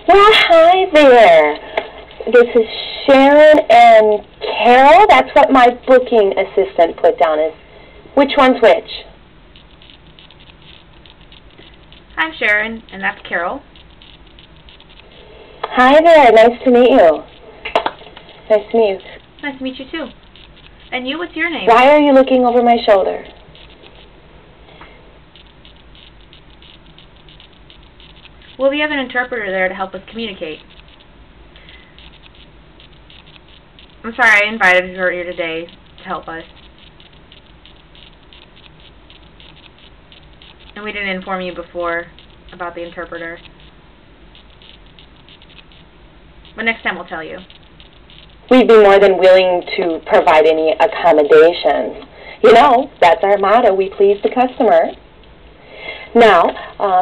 Well, hi there. This is Sharon and Carol. That's what my booking assistant put down. Is which one's which? I'm Sharon, and that's Carol. Hi there. Nice to meet you. Nice to meet you. Nice to meet you, too. And you, what's your name? Why are you looking over my shoulder? Well, we have an interpreter there to help us communicate. I'm sorry, I invited her here today to help us. And we didn't inform you before about the interpreter. But next time we'll tell you. We'd be more than willing to provide any accommodations. You know, that's our motto, we please the customer. Now,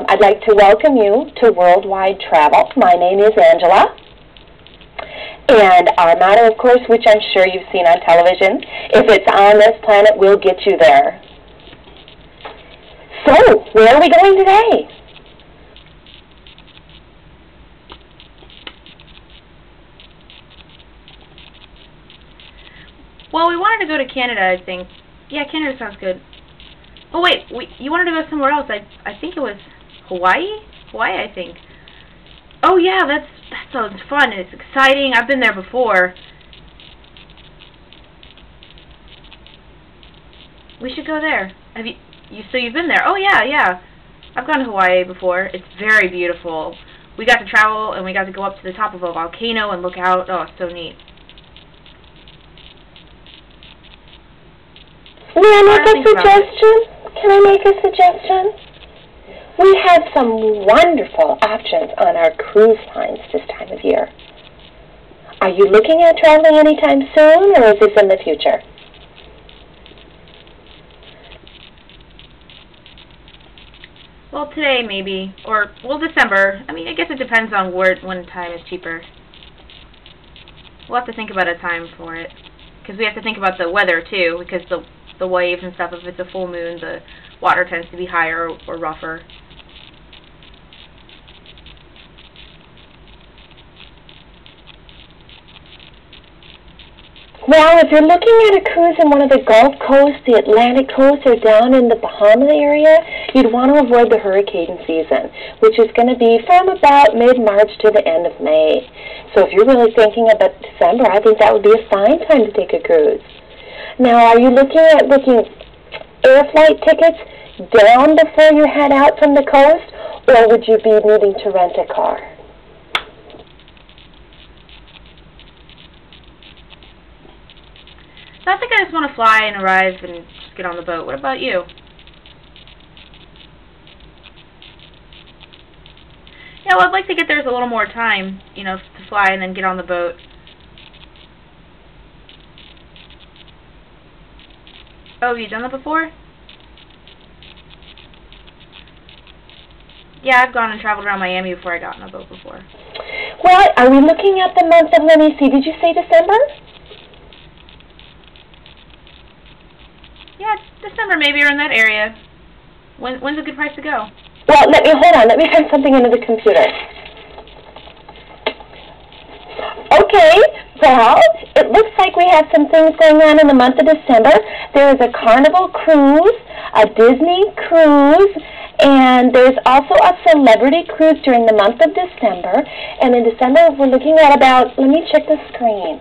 I'd like to welcome you to Worldwide Travel. My name is Angela. And our motto, of course, which I'm sure you've seen on television, if it's on this planet, we'll get you there. So, where are we going today? Well, we wanted to go to Canada, I think. Yeah, Canada sounds good. Oh, wait, you wanted to go somewhere else. I think it was Hawaii? Hawaii, I think. Oh, yeah, that sounds fun. It's exciting. I've been there before. We should go there. So you've been there? Oh, yeah. I've gone to Hawaii before. It's very beautiful. We got to travel, and we got to go up to the top of a volcano and look out. Oh, it's so neat. May I make a suggestion? Can I make a suggestion? We have some wonderful options on our cruise lines this time of year. Are you looking at traveling anytime soon, or is this in the future? Well, today maybe, or, well, December. I mean, I guess it depends on when time is cheaper. We'll have to think about a time for it, because we have to think about the weather, too, because the waves and stuff, if it's a full moon, the water tends to be higher or rougher. Well, if you're looking at a cruise in one of the Gulf Coast, the Atlantic Coast, or down in the Bahama area, you'd want to avoid the hurricane season, which is going to be from about mid-March to the end of May. So if you're really thinking about December, I think that would be a fine time to take a cruise. Now, are you looking at booking air flight tickets down before you head out from the coast, or would you be needing to rent a car? So I think I just want to fly and arrive and just get on the boat. What about you? Yeah, well, I'd like to get there with a little more time, you know, to fly and then get on the boat. Oh, have you done that before? Yeah, I've gone and traveled around Miami before I got on a boat before. Well, are we looking at the month of, let me see, did you say December? Yeah, December maybe, or in that area. When's a good price to go? Well, hold on, let me type something into the computer. Okay, well, it looks like we have some things going on in the month of December. There is a Carnival cruise, a Disney cruise, and there's also a celebrity cruise during the month of December. And in December, we're looking at about, let me check the screen,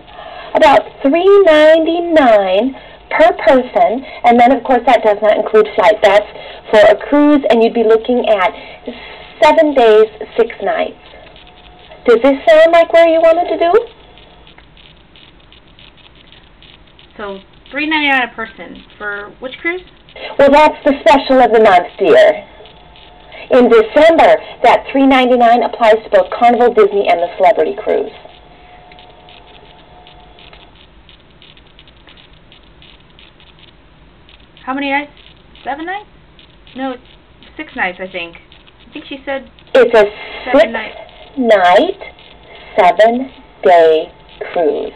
about $3.99 per person, and then, of course, that does not include flight. That's for a cruise, and you'd be looking at 7 days, 6 nights. Does this sound like where you wanted to do? So, $3.99 a person. For which cruise? Well, that's the special of the month, dear. In December, that $3.99 applies to both Carnival, Disney, and the Celebrity Cruise. How many nights? 7 nights? No, 6 nights, I think. I think she said it's a 7 nights. 6-night, 7-day cruise.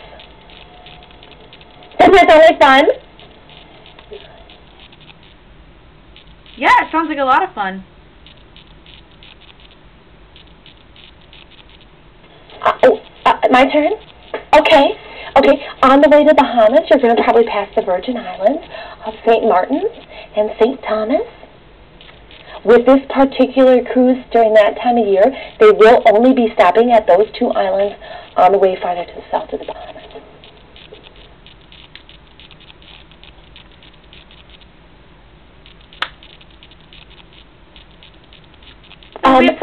Doesn't that sound like fun? Yeah, it sounds like a lot of fun. My turn? Okay. Okay, on the way to the Bahamas, you're going to probably pass the Virgin Islands of St. Martin's and St. Thomas. With this particular cruise during that time of year, they will only be stopping at those two islands on the way farther to the south of the Bahamas. Well, yes,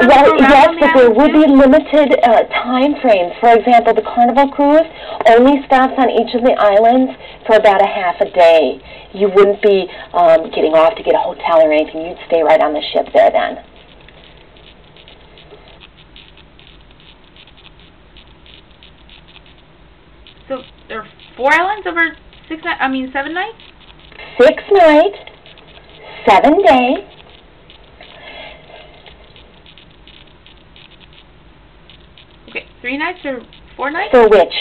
but there will be limited time frames. For example, the Carnival cruise only stops on each of the islands for about a half a day. You wouldn't be getting off to get a hotel or anything. You'd stay right on the ship there then. So there are 4 islands over 7 nights? 6 nights, 7 days. Okay, 3 nights or 4 nights? For which?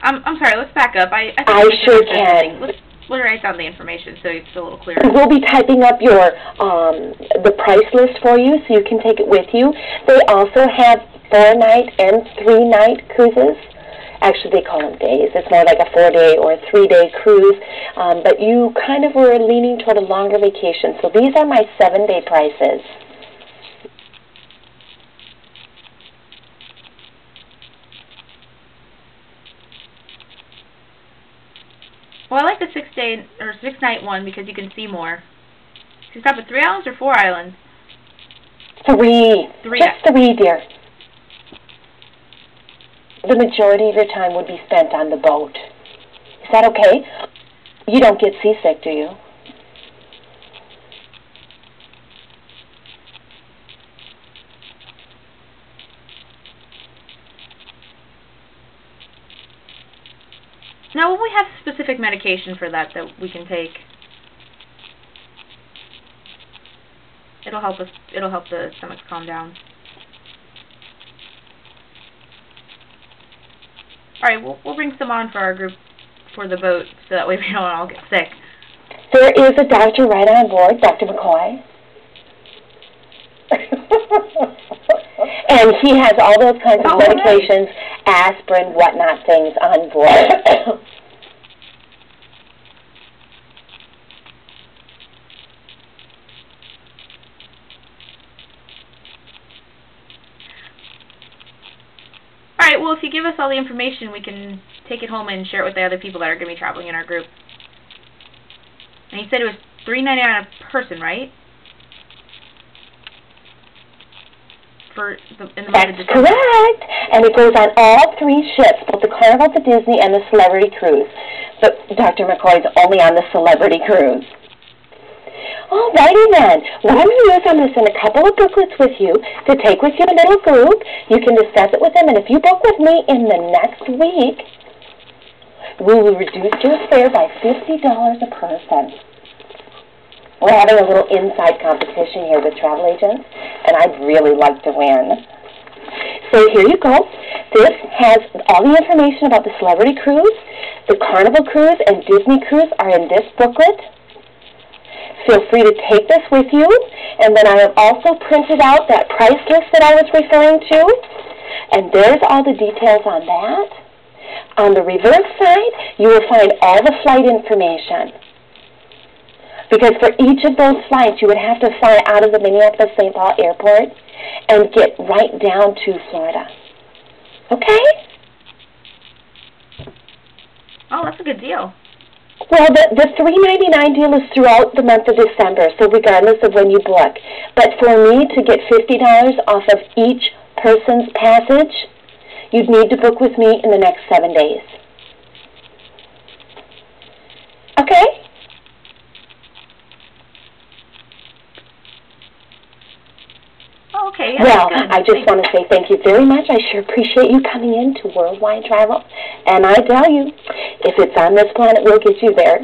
I'm sorry, let's back up. I sure can. Let's write down the information so it's a little clearer. We'll be typing up your the price list for you so you can take it with you. They also have 4-night and 3-night cruises. Actually, they call them days. It's more like a 4-day or a 3-day cruise. But you kind of were leaning toward a longer vacation. So these are my 7-day prices. Well, I like the 6-day or 6-night one because you can see more. So you stop at 3 islands or 4 islands? 3. Just 3, dear. The majority of your time would be spent on the boat. Is that okay? You don't get seasick, do you? No, we have specific medication for that we can take. It'll help the stomach calm down. Alright, we'll bring some on for our group for the boat so that way we don't all get sick. There is a doctor right on board, Dr. McCoy. And he has all those kinds of medications, aspirin, whatnot things on board. Alright, well, if you give us all the information, we can take it home and share it with the other people that are going to be traveling in our group. And you said it was $3.99 a person, right? That's correct. And it goes on all 3 ships, both the Carnival, the Disney, and the Celebrity Cruise. But Dr. McCoy's only on the Celebrity Cruise. Alrighty then. What I'm going to do is I'm going to send a couple of booklets with you to take with you in a little group. You can discuss it with them, and if you book with me in the next week, we will reduce your fare by $50 a person. We're having a little inside competition here with travel agents, and I'd really like to win. So here you go. This has all the information about the Celebrity Cruise. The Carnival Cruise and Disney Cruise are in this booklet. Feel free to take this with you. And then I have also printed out that price list that I was referring to. And there's all the details on that. On the reverse side, you will find all the flight information. Because for each of those flights, you would have to fly out of the Minneapolis-St. Paul airport and get right down to Florida. Okay? Oh, that's a good deal. Well, the $3.99 deal is throughout the month of December, so regardless of when you book. But for me to get $50 off of each person's passage, you'd need to book with me in the next 7 days. Okay? Okay. Well, I just want to say thank you very much. I sure appreciate you coming in to Worldwide Travel. And I tell you, if it's on this planet, we'll get you there.